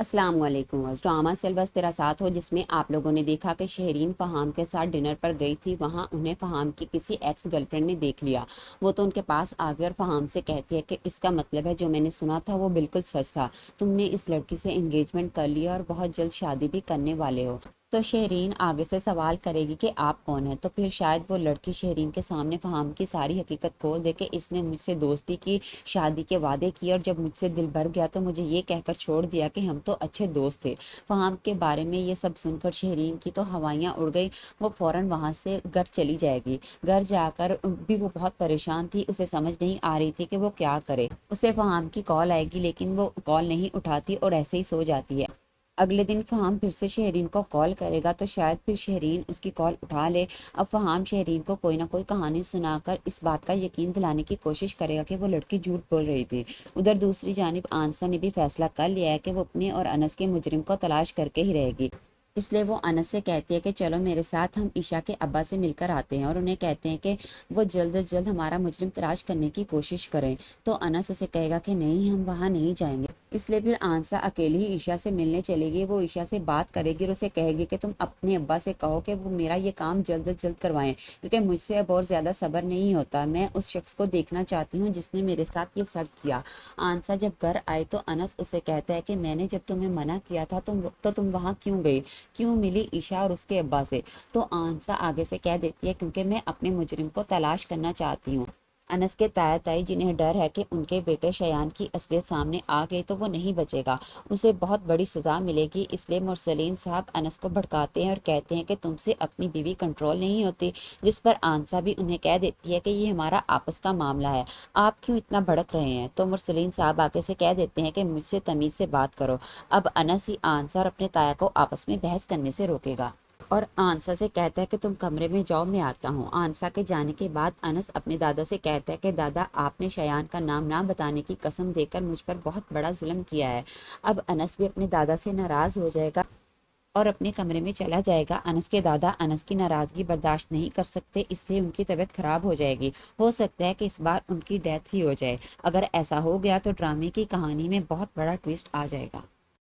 السلام علیکم ڈرامہ چل بس تیرا ساتھ ہو، جس میں آپ لوگوں نے دیکھا کہ شہرین فہام کے ساتھ ڈنر پر گئی تھی۔ وہاں انہیں فہام کی کسی ایکس گرل فرینڈ نے دیکھ لیا۔ وہ تو ان کے پاس آ گئی اور فہام سے کہتی ہے کہ اس کا مطلب ہے جو میں نے سنا تھا وہ بالکل سچ تھا، تم نے اس لڑکی سے انگیجمنٹ کر لیا اور بہت جلد شادی بھی کرنے والے ہو۔ تو شہرین آگے سے سوال کرے گی کہ آپ کون ہیں، تو پھر شاید وہ لڑکی شہرین کے سامنے فہام کی ساری حقیقت کھول دے کہ اس نے مجھ سے دوستی کی، شادی کے وعدے کیے، اور جب مجھ سے دل بھر گیا تو مجھے یہ کہہ کر چھوڑ دیا کہ ہم تو اچھے دوست تھے۔ فہام کے بارے میں یہ سب سن کر شہرین کی تو ہوائیاں اڑ گئی، وہ فوراً وہاں سے گھر چلی جائے گی۔ گھر جا کر بھی وہ بہت پریشان تھی، اسے سمجھ نہیں آ رہی تھی کہ وہ کیا کرے۔ اسے فہام کی کال آئے گی لیکن وہ کال نہیں اٹھاتی اور ایسے ہی سو جاتی ہے۔ اگلے دن فہام پھر سے شہرین کو کال کرے گا تو شاید پھر شہرین اس کی کال اٹھا لے۔ اب فہام شہرین کو کوئی نہ کوئی کہانی سنا کر اس بات کا یقین دلانے کی کوشش کرے گا کہ وہ لڑکی جھوٹ بول رہی تھی۔ ادھر دوسری جانب آنسا نے بھی فیصلہ کر لیا ہے کہ وہ اپنے اور انس کے مجرم کو تلاش کر کے ہی رہے گی۔ اس لیے وہ انس سے کہتی ہے کہ چلو میرے ساتھ، ہم عشا کے ابا سے مل کر آتے ہیں اور انہیں کہتے ہیں کہ وہ جلد از جلد ہمارا مجرم تلاش کرنے کی کوشش کریں۔ تو انس اسے کہے گا کہ نہیں، ہم وہاں نہیں جائیں گے۔ اس لیے پھر آنسا اکیلی ہی عشا سے ملنے چلے گی۔ وہ عشا سے بات کرے گی اور اسے کہے گی کہ تم اپنے ابا سے کہو کہ وہ میرا یہ کام جلد از جلد کروائیں، کیونکہ مجھ سے اب اور زیادہ صبر نہیں ہوتا۔ میں اس شخص کو دیکھنا چاہتی ہوں جس نے میرے ساتھ یہ سب کیا۔ آنسا جب گھر آئے تو انس اسے کہتا ہے کہ میں نے جب تمہیں منع کیا تھا تو تم وہاں کیوں گئی، کیوں ملی عشا اور اس کے ابا سے؟ تو آنسا آگے سے کہہ دیتی ہے کیونکہ میں اپنے مجرم کو تلاش کرنا چاہتی ہوں۔ انس کے تایا تائی جنہیں ڈر ہے کہ ان کے بیٹے شیان کی اصلیت سامنے آ گئی تو وہ نہیں بچے گا، اسے بہت بڑی سزا ملے گی۔ اس لیے مرسلین صاحب انس کو بھڑکاتے ہیں اور کہتے ہیں کہ تم سے اپنی بیوی کنٹرول نہیں ہوتی، جس پر آنسا بھی انہیں کہہ دیتی ہے کہ یہ ہمارا آپس کا معاملہ ہے، آپ کیوں اتنا بھڑک رہے ہیں؟ تو مرسلین صاحب آگے سے کہہ دیتے ہیں کہ مجھ سے تمیز سے بات کرو۔ اب انس ہی آنسا اور اپنے تایا کو آپس میں بحث کرنے سے روکے گا اور آنسا سے کہتا ہے کہ تم کمرے میں جاؤ، میں آتا ہوں۔ آنسا کے جانے کے بعد انس اپنے دادا سے کہتا ہے کہ دادا، آپ نے شیان کا نام نہ بتانے کی قسم دے کر مجھ پر بہت بڑا ظلم کیا ہے۔ اب انس بھی اپنے دادا سے ناراض ہو جائے گا اور اپنے کمرے میں چلا جائے گا۔ انس کے دادا انس کی ناراضگی برداشت نہیں کر سکتے، اس لیے ان کی طبیعت خراب ہو جائے گی۔ ہو سکتا ہے کہ اس بار ان کی ڈیتھ ہی ہو جائے۔ اگر ایسا ہو گیا تو ڈرامے کی کہانی میں بہت بڑا ٹویسٹ آ جائے گا۔